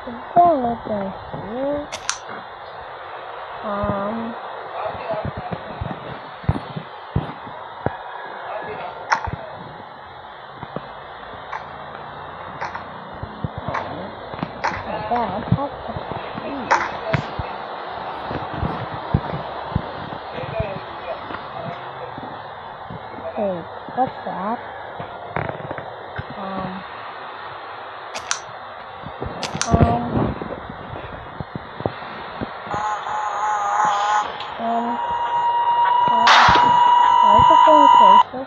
anything here. Dad, that's the tree. Hey, what's that? Where's the phone closer?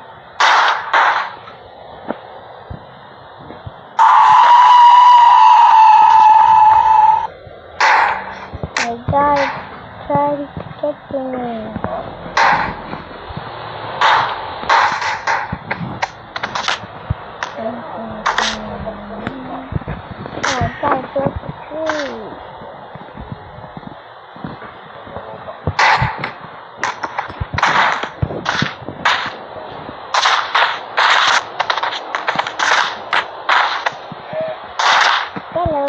My God, try to get to me. Oh, God, there's the tree. Hello.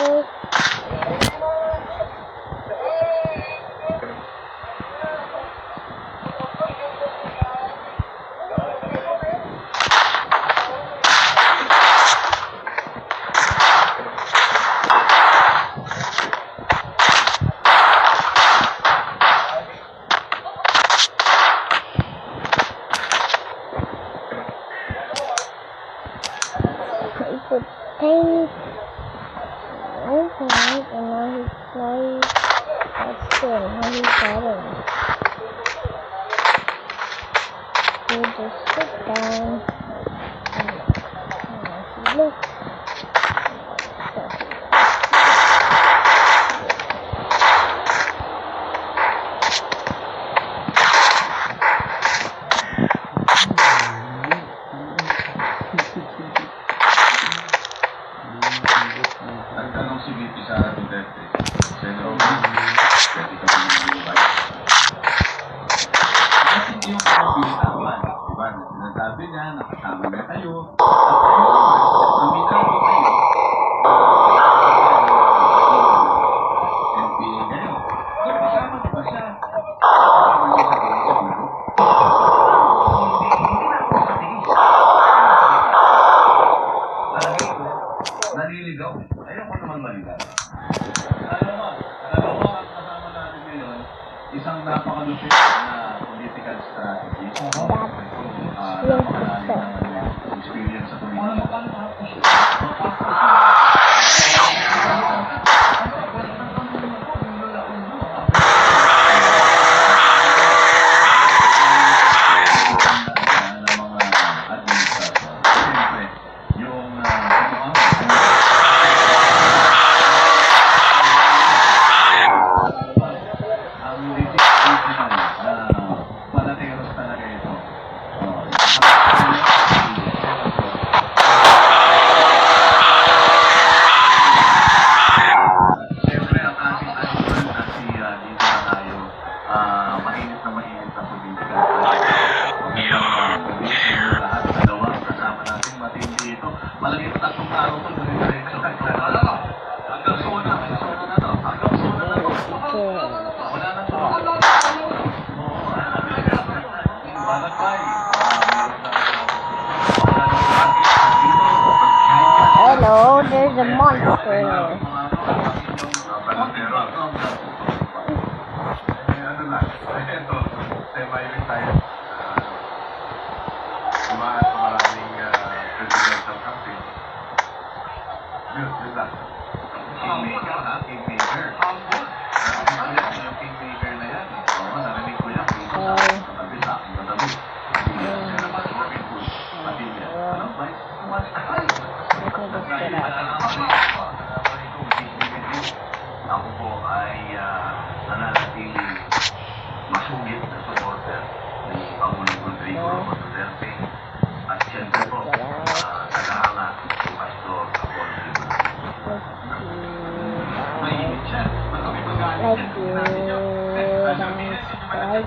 It's a tiny and now that's good. Now he's better. You just sit down and look. Nagtanong si VP Sara Duterte, Senator, pwede ka mag-invite. Bakit yung pinatawan, diba? Sinasabi niya, nakasama niya kayo, at kayo, nominado kayo, NPA kayo. So, kasama ko ba siya? Kasama niya sa tingin siguro? Hindi na ako sa tingin. Palagay ko, naliligaw. Ayoko naman maligaw. Alam mo, ang kasama natin ngayon, isang napakalusip na political strategy. Napakalalim ng experience sa politika. Mainit na politika. Lahat na gawa, kasama natin matindi ito. Malagay ito 3 araw ko, dire-diretso. Hanggang sona na to. Hanggang sona na to. Wala na to. Balagay. Hello, there's a monster. Semi-retired dumaan sa maraming presidential campaign. Yun lang. Kingmaker ha? Kingmaker. Yung kingmaker na yan. Oo, narinig ko yan. Katabi sa aking katabi. Yan naman, Robin Hood. Padilla. Ano ba? Tumas ka tayo. Ako po ay nananatili masugid na supporter ni Pangulong Rodrigo Roa Duterte at siyempre po tagahanga si Pastor Apollo Libre. Mainit siya. Marami magalit siya. Like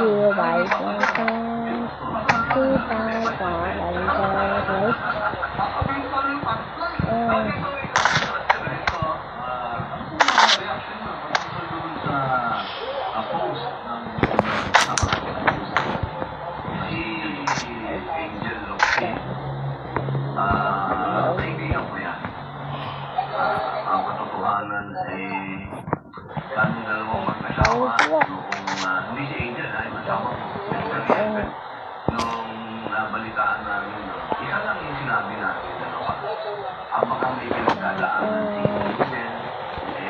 you by something. Kita kaibigan ko yan. Ang katotohanan ay kami dalawang mag-asawa noong hindi si Angel ay masawa ko. Nung nabalitaan namin, isa lang yung sinabi natin dalawa. Baka may pinagdadaanan si Angel,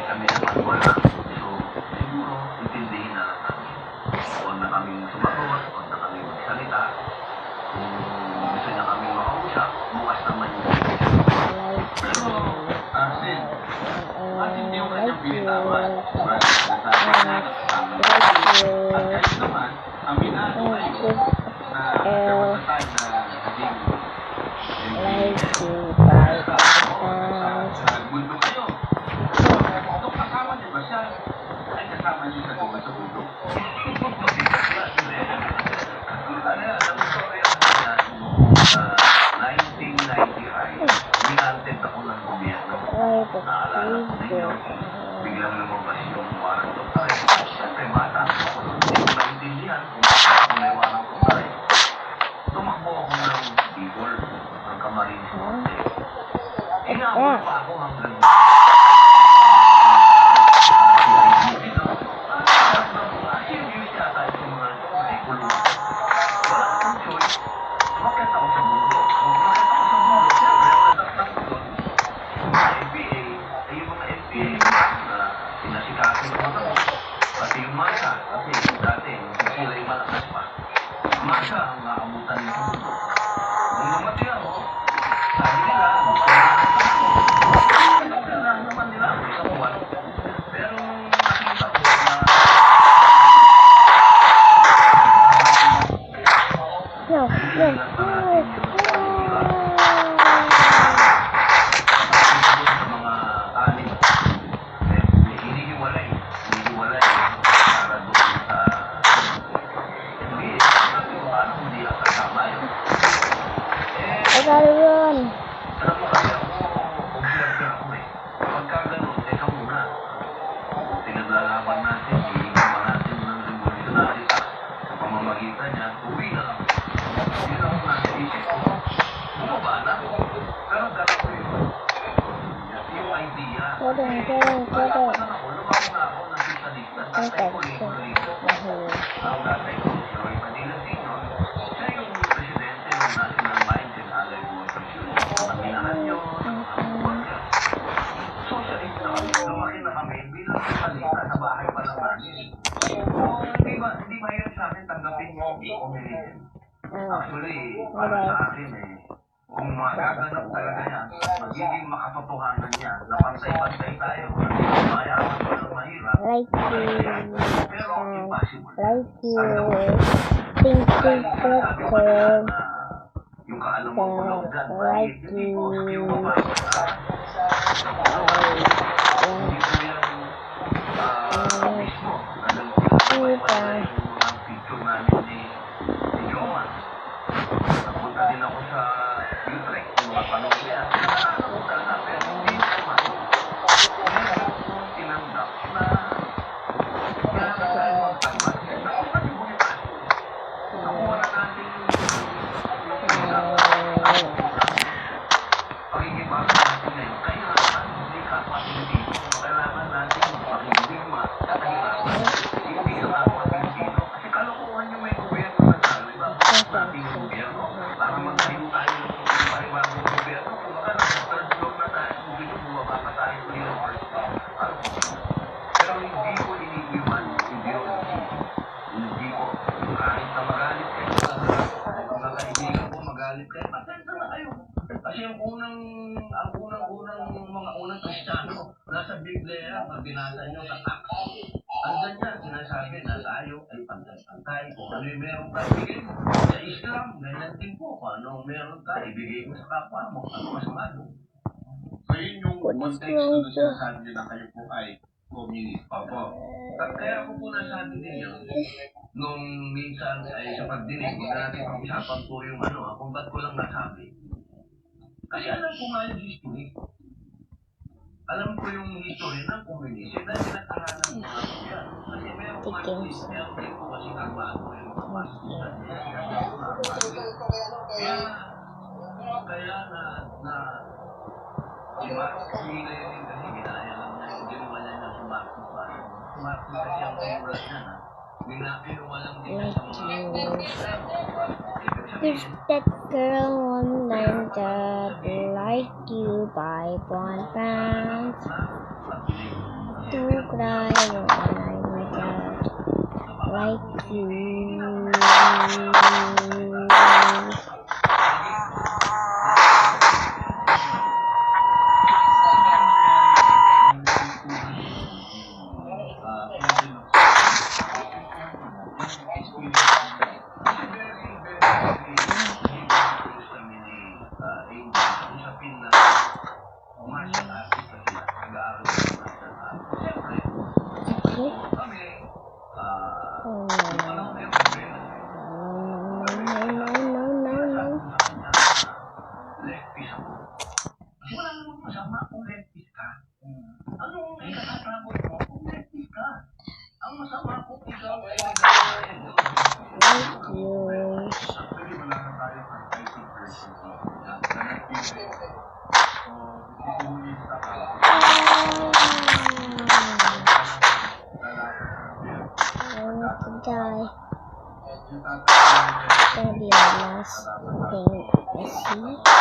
kami naman wala. So, siguro, intindihin na lang namin. Huwag na kaming sumagot, huwag na kaming magsalita. Kung gusto niya kaming makausap, bukas naman yung pero, Arsen, hindi yung kanyang pinitawan. At kayo naman, aminado kayo na there was a time na naging mundo kayo. Kung kasama niyo ba siya, ay kasama niyo sa duman sa mundo. Ano yan, ang story ang 1995, minanted ako ng gobyerno. Naalala ko ninyo, biglang lumabas yung warrant of arrest. Siyempre, bata ako, hindi ko naintindihan kung ako may warrant of arrest. Tumakbo ako ng Bicol, ng Camarines Norte. Inaabot pa ako hanggang pati yung masa, kasi dati, sila yung malakas pa. Masa ang naabutan nito. Nung namatay ako, sabi nila, kailangan naman nila ako sa buwan. Pero nakita ko na Ayun. alam mo kasi ako, observer ako eh. Pagka ganun, teka muna. Pinaglalaban natin, hihingaman natin ng revolutionary act. Sa pamamagitan niya, uwi na lang. Yun ang nasa isip ko. Bumaba na. Pero gano'n ko yun. Yung idea. Malaman na ako, lumaki na ako ng sisalista. Tatay ko rito. Ang tatay ko, si Roy Manila Sr. Siya yung presidente ng National Mines and Allied Workers Union. Ang minahan yun, ang mga workers. Socialista kami, lumaki na kami bilang sisalista sa bahay pa lang namin. Hindi mahirap sa akin tanggapin yung e-communism. Actually, para sa akin kung magaganap talaga yan, magiging makatotohanan yan, na pantay-pantay tayo, mayaman pa ng mahirap. Pero impossible. Yung kaalaman ko lang dyan, hindi po sa yung mabasa. Hindi ko yan mismo. Yung mga picture namin ni Joman. Napunta din ako sa Utrecht, yung mga panong niya. Nakakapunta na, pero hindi naman. Tinanggap na tayo magtambas. Nakuha ni Bonifacio. Nakuha na natin pagigibag natin ngayon. Kailangan hindi kapwa Pilipino. Kailangan natin pakibigma at kahirapan. Hindi sa kapwa Pilipino. Kasi kalokohan yung may gobyerno na tayo. Ibabalik natin yung gobyerno. Para magtayo tayo ng pahibagong gobyerno. Kung third floor na tayo, kung bumaba pa tayo sa university. Pero hindi ko iniiwan yung ideology. Hindi ko. Kahit na magalit kayo sa mga kaibigan ko, magalit kayo, pasensya na kayo. Kasi ang unang mga unang Kristiyano, nasa Biblia, pag binasa nyo sa Acts, andyan yan, sinasabi na tayo ay pantay-pantay. Kung ano yung meron tayo, ibigay mo. Sa Islam, ganyan din po. Kung ano meron tayo, ibigay mo sa kapwa mo. Ano mas malo? So yun yung context doon sa sinasabi na kayo po ay communist. Opo. Kaya ako po nasabi ninyo, nung minsan ay sa pagdinig, huwag na natin pag-usapan po yung kung ba't ko lang nasabi. Kasi alam ko nga yung history. Alam ko yung history ng communism na pinag-aralan ko nga po yan. Kasi meron po meron po kasi armado yung mga masisisan. Kaya si Marcos Lenin kasi ginaya lang niya, hindi naman niya si Marcos pa. Si Marcos kasi ang umulat niya na, ginakinuha lang din niya sa mga If that girl online that like you by one pants to cry when I like you. Die. Gonna be our last thing I see.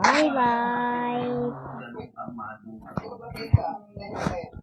Bye bye.